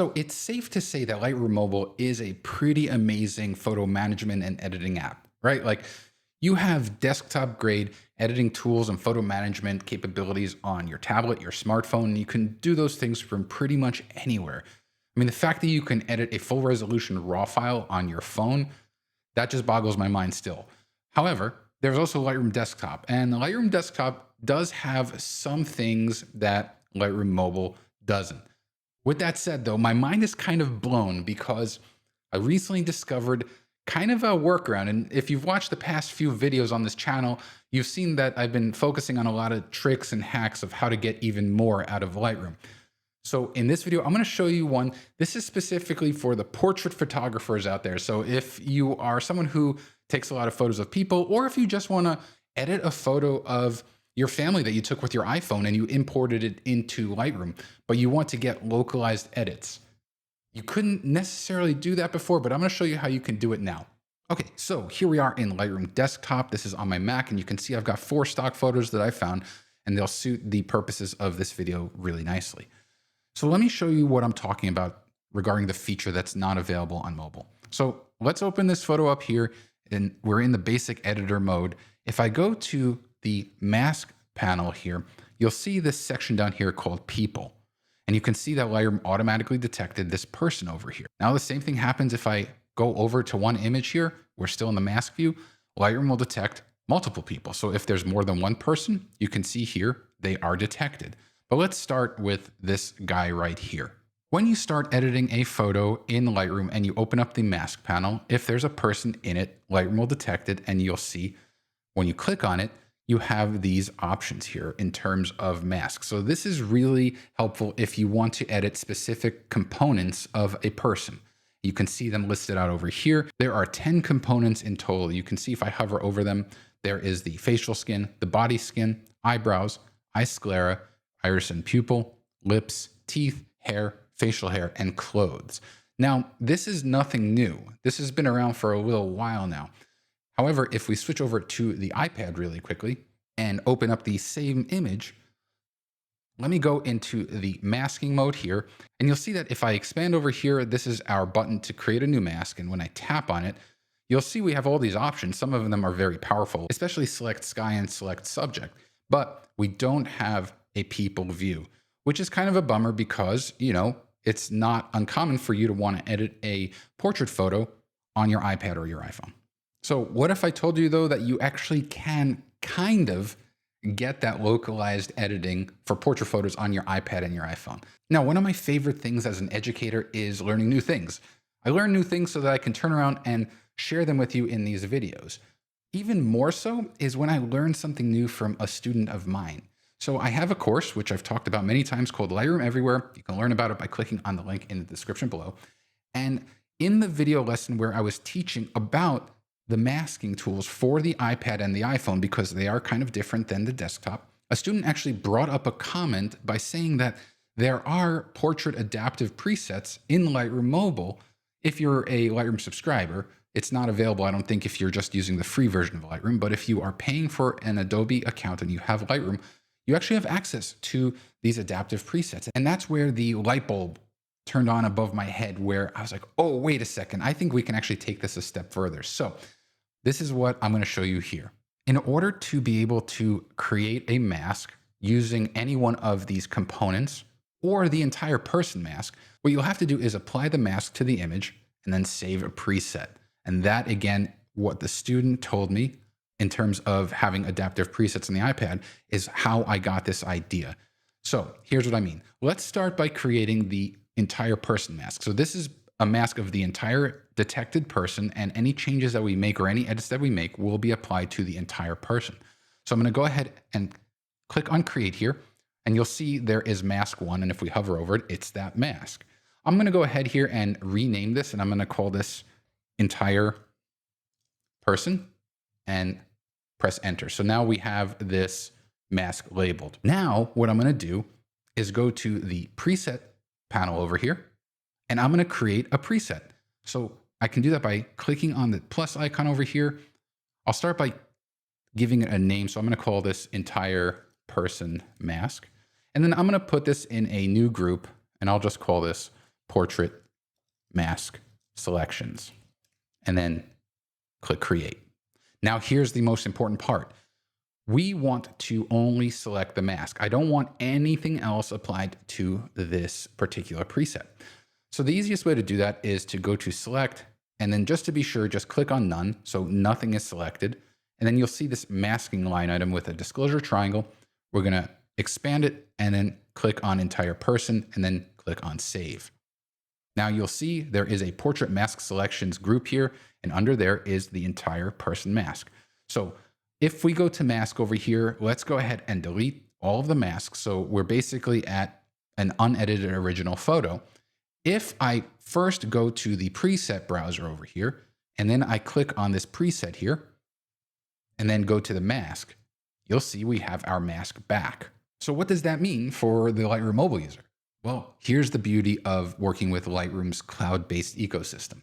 So it's safe to say that Lightroom Mobile is a pretty amazing photo management and editing app, right? Like you have desktop grade editing tools and photo management capabilities on your tablet, your smartphone. You can do those things from pretty much anywhere. I mean, the fact that you can edit a full resolution RAW file on your phone, that just boggles my mind still. However, there's also Lightroom Desktop, and the Lightroom Desktop does have some things that Lightroom Mobile doesn't. With that said, though, my mind is kind of blown because I recently discovered kind of a workaround. And if you've watched the past few videos on this channel, you've seen that I've been focusing on a lot of tricks and hacks of how to get even more out of Lightroom. So in this video, I'm going to show you one. This is specifically for the portrait photographers out there. So if you are someone who takes a lot of photos of people, or if you just want to edit a photo of your family that you took with your iPhone and you imported it into Lightroom, but you want to get localized edits. You couldn't necessarily do that before, but I'm going to show you how you can do it now. Okay, so here we are in Lightroom Desktop. This is on my Mac, and you can see I've got 4 stock photos that I found, and they'll suit the purposes of this video really nicely. So let me show you what I'm talking about regarding the feature that's not available on mobile. So let's open this photo up here, and we're in the basic editor mode. If I go to the mask panel here, you'll see this section down here called People. And you can see that Lightroom automatically detected this person over here. Now the same thing happens if I go over to one image here. We're still in the mask view. Lightroom will detect multiple people. So if there's more than one person, you can see here they are detected. But let's start with this guy right here. When you start editing a photo in Lightroom and you open up the mask panel, if there's a person in it, Lightroom will detect it, and you'll see when you click on it, you have these options here in terms of masks. So this is really helpful if you want to edit specific components of a person. You can see them listed out over here. There are 10 components in total. You can see if I hover over them, there is the facial skin, the body skin, eyebrows, eye sclera, iris and pupil, lips, teeth, hair, facial hair, and clothes. Now, this is nothing new. This has been around for a little while now. However, if we switch over to the iPad really quickly and open up the same image, let me go into the masking mode here, and you'll see that if I expand over here, this is our button to create a new mask. And when I tap on it, you'll see we have all these options. Some of them are very powerful, especially select sky and select subject, but we don't have a people view, which is kind of a bummer because, it's not uncommon for you to want to edit a portrait photo on your iPad or your iPhone. So what if I told you, though, that you actually can kind of get that localized editing for portrait photos on your iPad and your iPhone? Now, one of my favorite things as an educator is learning new things. I learn new things so that I can turn around and share them with you in these videos. Even more so is when I learn something new from a student of mine. So I have a course, which I've talked about many times, called Lightroom Everywhere. You can learn about it by clicking on the link in the description below. And in the video lesson where I was teaching about the masking tools for the iPad and the iPhone, because they are kind of different than the desktop, a student actually brought up a comment by saying that there are portrait adaptive presets in Lightroom Mobile. If you're a Lightroom subscriber, it's not available, I don't think, if you're just using the free version of Lightroom. But if you are paying for an Adobe account and you have Lightroom, you actually have access to these adaptive presets. And that's where the light bulb turned on above my head, where I was like, oh, wait a second, I think we can actually take this a step further. So this is what I'm going to show you here. In order to be able to create a mask using any one of these components or the entire person mask, what you'll have to do is apply the mask to the image and then save a preset. And that, again, what the student told me in terms of having adaptive presets on the iPad is how I got this idea. So here's what I mean. Let's start by creating the entire person mask. So this is a mask of the entire detected person, and any changes that we make or any edits that we make will be applied to the entire person. So I'm going to go ahead and click on create here, and you'll see there is mask 1. And if we hover over it, it's that mask. I'm going to go ahead here and rename this, and I'm going to call this entire person and press enter. So now we have this mask labeled. Now what I'm going to do is go to the preset panel over here, and I'm going to create a preset. So I can do that by clicking on the plus icon over here. I'll start by giving it a name. So I'm going to call this entire person mask. And then I'm going to put this in a new group, and I'll just call this portrait mask selections, and then click create. Now here's the most important part. We want to only select the mask. I don't want anything else applied to this particular preset. So the easiest way to do that is to go to select, and then just to be sure, just click on none. So nothing is selected. And then you'll see this masking line item with a disclosure triangle. We're going to expand it and then click on entire person and then click on save. Now you'll see there is a portrait mask selections group here, and under there is the entire person mask. So if we go to mask over here, let's go ahead and delete all of the masks. So we're basically at an unedited original photo. If I first go to the preset browser over here, and then I click on this preset here, and then go to the mask, you'll see we have our mask back. So what does that mean for the Lightroom mobile user? Well, here's the beauty of working with Lightroom's cloud-based ecosystem.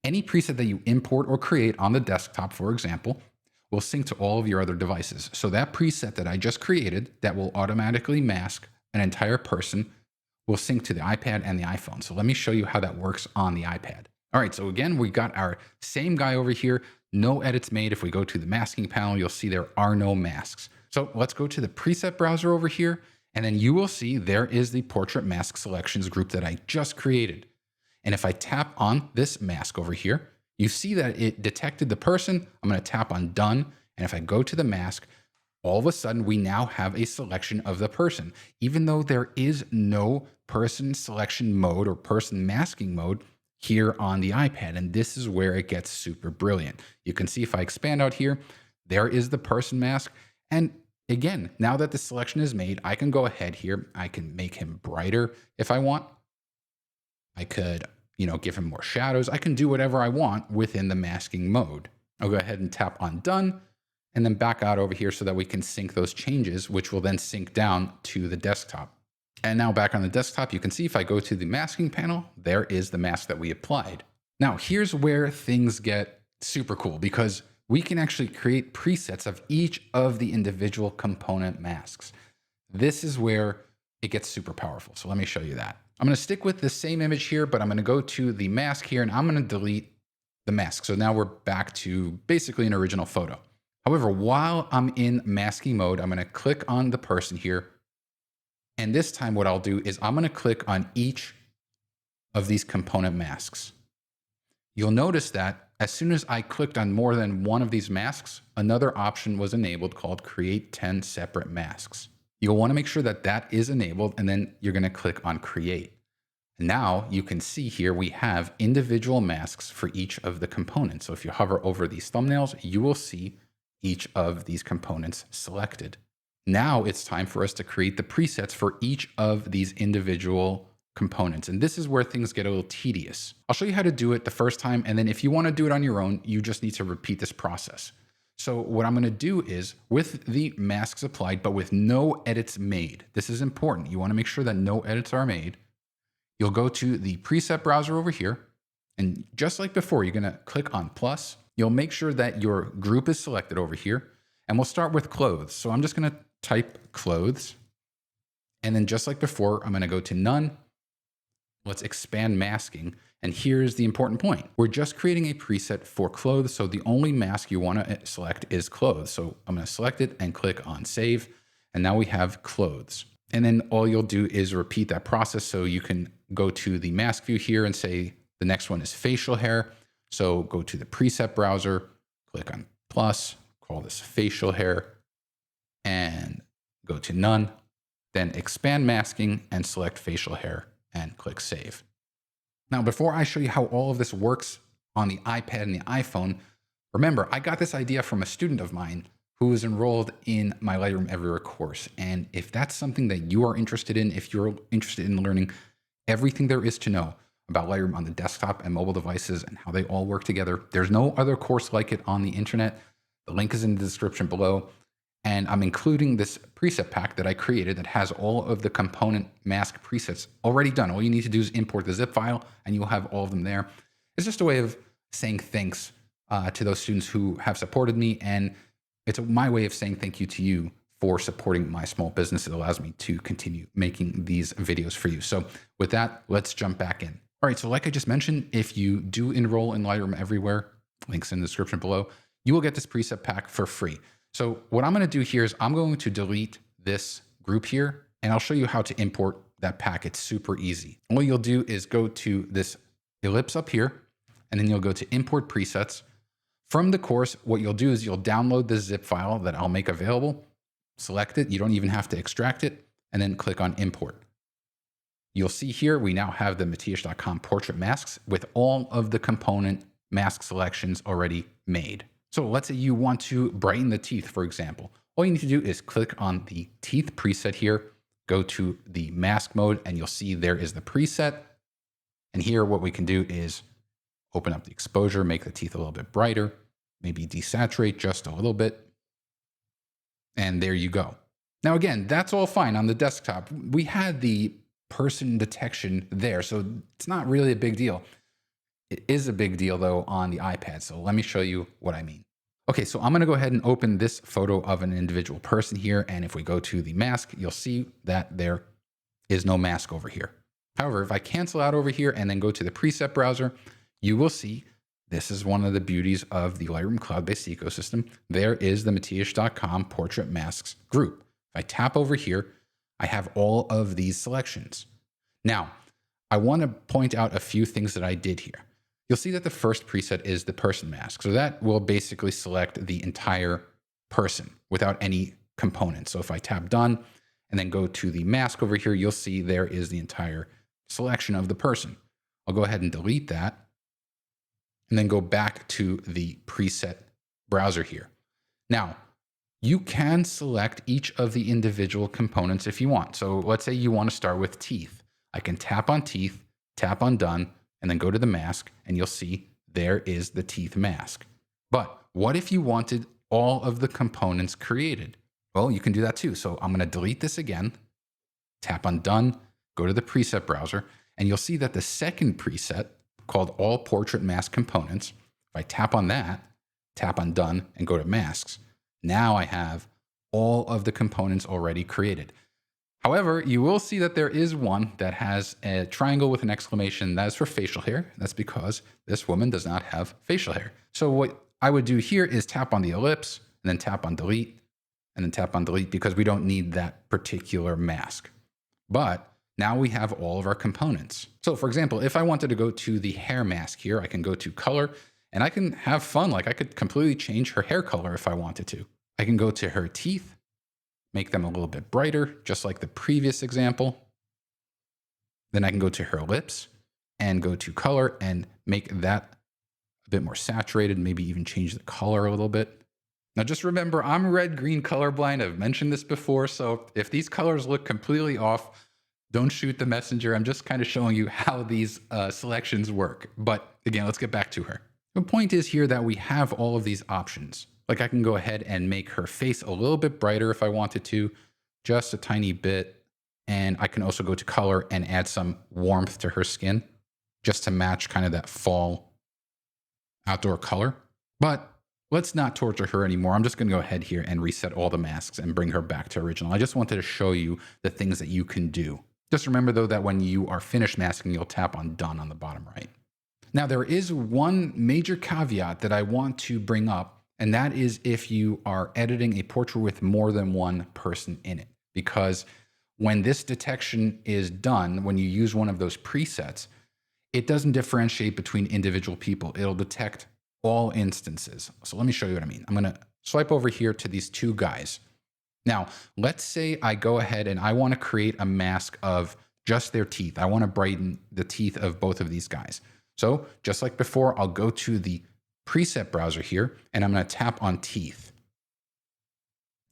Any preset that you import or create on the desktop, for example, will sync to all of your other devices. So that preset that I just created that will automatically mask an entire person will sync to the iPad and the iPhone. So let me show you how that works on the iPad. All right, so again, we got our same guy over here, no edits made. If we go to the masking panel, you'll see there are no masks. So let's go to the preset browser over here, and then you will see there is the portrait mask selections group that I just created. And if I tap on this mask over here, you see that it detected the person. I'm going to tap on done. And if I go to the mask, all of a sudden we now have a selection of the person. Even though there is no person selection mode or person masking mode here on the iPad. And this is where it gets super brilliant. You can see if I expand out here, there is the person mask. And again, now that the selection is made, I can go ahead here. I can make him brighter if I want. I could, give him more shadows. I can do whatever I want within the masking mode. I'll go ahead and tap on done and then back out over here so that we can sync those changes, which will then sync down to the desktop. And now back on the desktop, you can see if I go to the masking panel, there is the mask that we applied. Now here's where things get super cool because we can actually create presets of each of the individual component masks. This is where it gets super powerful. So let me show you that. I'm going to stick with the same image here, but I'm going to go to the mask here and I'm going to delete the mask. So now we're back to basically an original photo. However, while I'm in masking mode, I'm going to click on the person here. And this time what I'll do is I'm going to click on each of these component masks. You'll notice that as soon as I clicked on more than one of these masks, another option was enabled called Create 10 Separate Masks. You'll want to make sure that that is enabled, and then you're going to click on Create. Now you can see here we have individual masks for each of the components. So if you hover over these thumbnails, you will see each of these components selected. Now it's time for us to create the presets for each of these individual components. And this is where things get a little tedious. I'll show you how to do it the first time. And then if you want to do it on your own, you just need to repeat this process. So what I'm going to do is with the masks applied, but with no edits made. This is important. You want to make sure that no edits are made. You'll go to the preset browser over here. And just like before, you're going to click on plus. You'll make sure that your group is selected over here. And we'll start with clothes. So I'm just going to type clothes. And then just like before, I'm going to go to none. Let's expand masking. And here's the important point. We're just creating a preset for clothes. So the only mask you want to select is clothes. So I'm going to select it and click on save. And now we have clothes. And then all you'll do is repeat that process. So you can go to the mask view here and say the next one is facial hair. So go to the preset browser, click on plus, call this facial hair, and go to none. Then expand masking and select facial hair and click save. Now, before I show you how all of this works on the iPad and the iPhone, remember, I got this idea from a student of mine who was enrolled in my Lightroom Everywhere course. And if that's something that you are interested in, if you're interested in learning everything there is to know about Lightroom on the desktop and mobile devices and how they all work together, there's no other course like it on the internet. The link is in the description below. And I'm including this preset pack that I created that has all of the component mask presets already done. All you need to do is import the zip file and you'll have all of them there. It's just a way of saying thanks to those students who have supported me. And it's my way of saying thank you to you for supporting my small business. It allows me to continue making these videos for you. So with that, let's jump back in. All right, so like I just mentioned, if you do enroll in Lightroom Everywhere, links in the description below, you will get this preset pack for free. So what I'm going to do here is I'm going to delete this group here, and I'll show you how to import that pack. It's super easy. All you'll do is go to this ellipse up here, and then you'll go to import presets. From the course, what you'll do is you'll download the zip file that I'll make available, select it. You don't even have to extract it, and then click on import. You'll see here, we now have the Matias.com portrait masks with all of the component mask selections already made. So let's say you want to brighten the teeth, for example. All you need to do is click on the teeth preset here, go to the mask mode, and you'll see there is the preset. And here what we can do is open up the exposure, make the teeth a little bit brighter, maybe desaturate just a little bit. And there you go. Now, again, that's all fine on the desktop. We had the person detection there, so it's not really a big deal. It is a big deal though on the iPad. So let me show you what I mean. Okay, so I'm going to go ahead and open this photo of an individual person here. And if we go to the mask, you'll see that there is no mask over here. However, if I cancel out over here and then go to the preset browser, you will see this is one of the beauties of the Lightroom cloud-based ecosystem. There is the Matias.com portrait masks group. If I tap over here, I have all of these selections. Now, I want to point out a few things that I did here. You'll see that the first preset is the person mask. So that will basically select the entire person without any components. So if I tap done and then go to the mask over here, you'll see there is the entire selection of the person. I'll go ahead and delete that and then go back to the preset browser here. Now, you can select each of the individual components if you want. So let's say you want to start with teeth. I can tap on teeth, tap on done, and then go to the mask, and you'll see there is the teeth mask. But what if you wanted all of the components created? Well, you can do that too. So I'm going to delete this again, tap on done, go to the preset browser, and you'll see that the second preset called all portrait mask components, if I tap on that, tap on done, and go to masks, now I have all of the components already created. However, you will see that there is one that has a triangle with an exclamation. That is for facial hair. That's because this woman does not have facial hair. So what I would do here is tap on the ellipse and then tap on delete and then tap on delete because we don't need that particular mask. But now we have all of our components. So for example, if I wanted to go to the hair mask here, I can go to color and I can have fun. Like I could completely change her hair color if I wanted to. I can go to her teeth, make them a little bit brighter, just like the previous example. Then I can go to her lips and go to color and make that a bit more saturated, maybe even change the color a little bit. Now just remember, I'm red-green colorblind. I've mentioned this before. So if these colors look completely off, don't shoot the messenger. I'm just kind of showing you how these selections work. But again, let's get back to her. The point is here that we have all of these options. Like I can go ahead and make her face a little bit brighter if I wanted to, just a tiny bit. And I can also go to color and add some warmth to her skin just to match kind of that fall outdoor color. But let's not torture her anymore. I'm just going to go ahead here and reset all the masks and bring her back to original. I just wanted to show you the things that you can do. Just remember though that when you are finished masking, you'll tap on done on the bottom right. Now there is one major caveat that I want to bring up. And that is if you are editing a portrait with more than one person in it. Because when this detection is done, when you use one of those presets, it doesn't differentiate between individual people. It'll detect all instances. So let me show you what I mean. I'm going to swipe over here to these two guys. Now, let's say I go ahead and I want to create a mask of just their teeth. I want to brighten the teeth of both of these guys. So just like before, I'll go to the preset browser here, and I'm going to tap on teeth.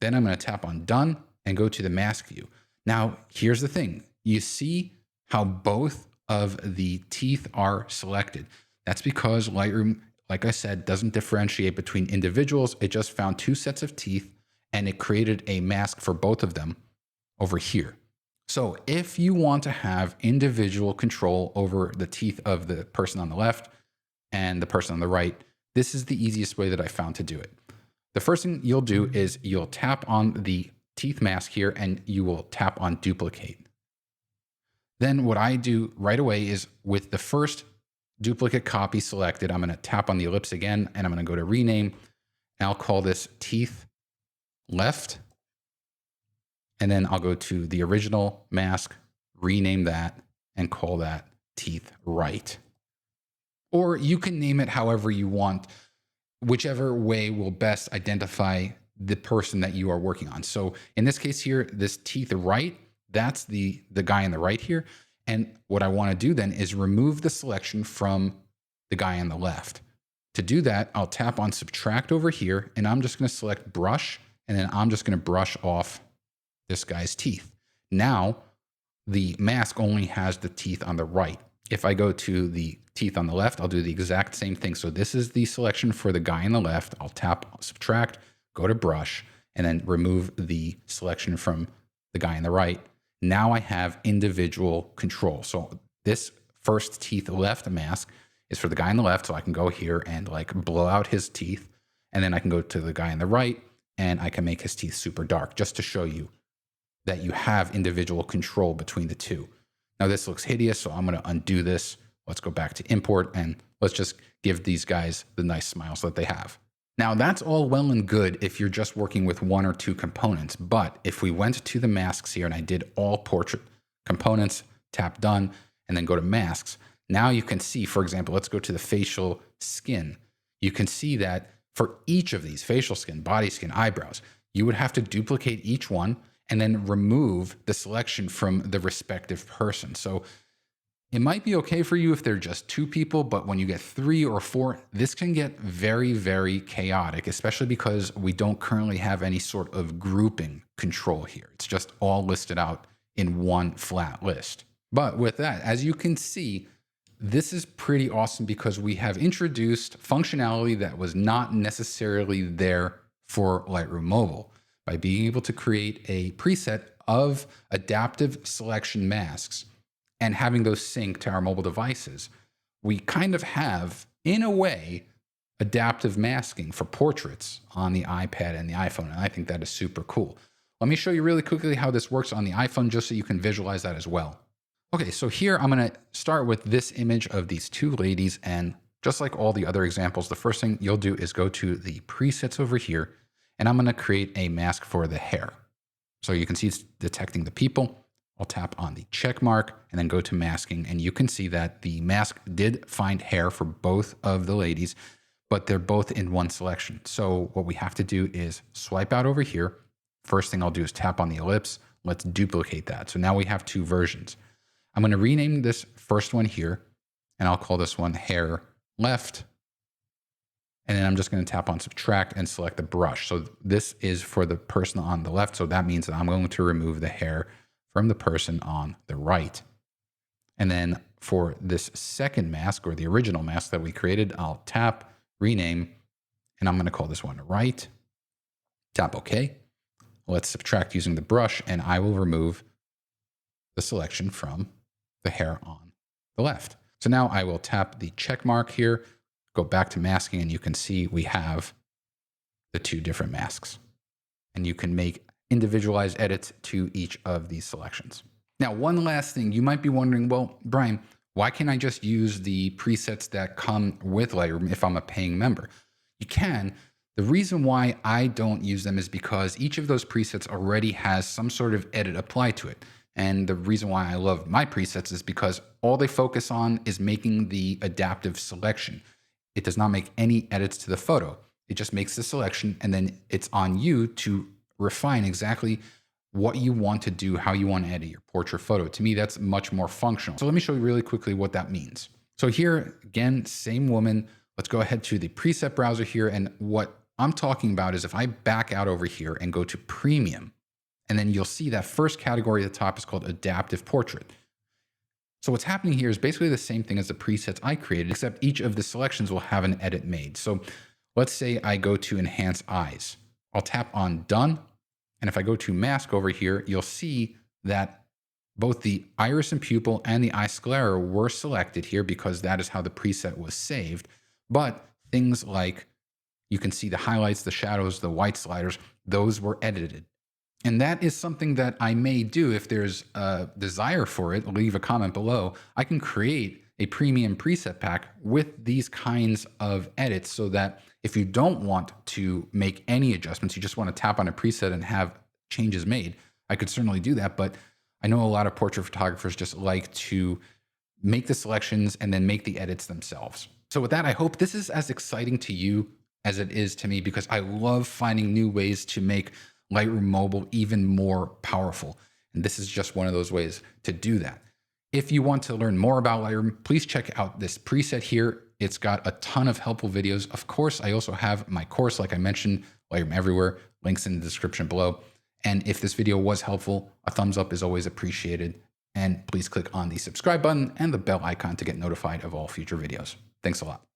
Then I'm going to tap on done and go to the mask view. Now, here's the thing. You see how both of the teeth are selected. That's because Lightroom, like I said, doesn't differentiate between individuals. It just found two sets of teeth and it created a mask for both of them over here. So if you want to have individual control over the teeth of the person on the left and the person on the right, this is the easiest way that I found to do it. The first thing you'll do is you'll tap on the teeth mask here and you will tap on duplicate. Then what I do right away is with the first duplicate copy selected, I'm going to tap on the ellipse again and I'm going to go to rename. And I'll call this teeth left. And then I'll go to the original mask, rename that, and call that teeth right. Or you can name it however you want, whichever way will best identify the person that you are working on. So in this case here, this teeth right, that's the guy on the right here. And what I want to do then is remove the selection from the guy on the left. To do that, I'll tap on subtract over here and I'm just going to select brush and then I'm just going to brush off this guy's teeth. Now the mask only has the teeth on the right. If I go to the teeth on the left, I'll do the exact same thing. So this is the selection for the guy on the left. I'll tap subtract, go to brush, and then remove the selection from the guy on the right. Now I have individual control. So this first teeth left mask is for the guy on the left. So I can go here and like blow out his teeth. And then I can go to the guy on the right and I can make his teeth super dark just to show you that you have individual control between the two. Now this looks hideous, so I'm going to undo this. Let's go back to import and let's just give these guys the nice smiles that they have. Now that's all well and good if you're just working with one or two components, but if we went to the masks here and I did all portrait components, tap done, and then go to masks, now you can see, for example, let's go to the facial skin. You can see that for each of these, facial skin, body skin, eyebrows, you would have to duplicate each one and then remove the selection from the respective person. So it might be okay for you if they're just two people, but when you get 3 or 4, this can get very, very chaotic, especially because we don't currently have any sort of grouping control here. It's just all listed out in one flat list. But with that, as you can see, this is pretty awesome because we have introduced functionality that was not necessarily there for Lightroom Mobile. By being able to create a preset of adaptive selection masks and having those sync to our mobile devices, we kind of have, in a way, adaptive masking for portraits on the iPad and the iPhone. And I think that is super cool. Let me show you really quickly how this works on the iPhone just so you can visualize that as well. Okay, so here I'm going to start with this image of these two ladies. And just like all the other examples, the first thing you'll do is go to the presets over here. And I'm going to create a mask for the hair. So you can see it's detecting the people. I'll tap on the check mark and then go to masking. And you can see that the mask did find hair for both of the ladies, but they're both in one selection. So what we have to do is swipe out over here. First thing I'll do is tap on the ellipse. Let's duplicate that. So now we have two versions. I'm going to rename this first one here, and I'll call this one hair left. And then I'm just going to tap on subtract and select the brush. So this is for the person on the left. So that means that I'm going to remove the hair from the person on the right. And then for this second mask or the original mask that we created, I'll tap, rename, and I'm going to call this one right. Tap OK. Let's subtract using the brush and I will remove the selection from the hair on the left. So now I will tap the check mark here, go back to masking, and you can see we have the two different masks. And you can make individualized edits to each of these selections. Now, one last thing, you might be wondering, well, Brian, why can't I just use the presets that come with Lightroom if I'm a paying member? You can. The reason why I don't use them is because each of those presets already has some sort of edit applied to it. And the reason why I love my presets is because all they focus on is making the adaptive selection. It does not make any edits to the photo. It just makes the selection and then it's on you to refine exactly what you want to do, how you want to edit your portrait photo. To me, that's much more functional. So let me show you really quickly what that means. So here, again, same woman. Let's go ahead to the preset browser here. And what I'm talking about is if I back out over here and go to premium, and then you'll see that first category at the top is called adaptive portrait. So what's happening here is basically the same thing as the presets I created, except each of the selections will have an edit made. So let's say I go to enhance eyes. I'll tap on done. And if I go to mask over here, you'll see that both the iris and pupil and the eye sclera were selected here because that is how the preset was saved. But things like you can see the highlights, the shadows, the white sliders, those were edited. And that is something that I may do if there's a desire for it. Leave a comment below. I can create a premium preset pack with these kinds of edits so that if you don't want to make any adjustments, you just want to tap on a preset and have changes made, I could certainly do that. But I know a lot of portrait photographers just like to make the selections and then make the edits themselves. So with that, I hope this is as exciting to you as it is to me, because I love finding new ways to make Lightroom Mobile even more powerful. And this is just one of those ways to do that. If you want to learn more about Lightroom, please check out this preset here. It's got a ton of helpful videos. Of course, I also have my course, like I mentioned, Lightroom Everywhere, links in the description below. And if this video was helpful, a thumbs up is always appreciated. And please click on the subscribe button and the bell icon to get notified of all future videos. Thanks a lot.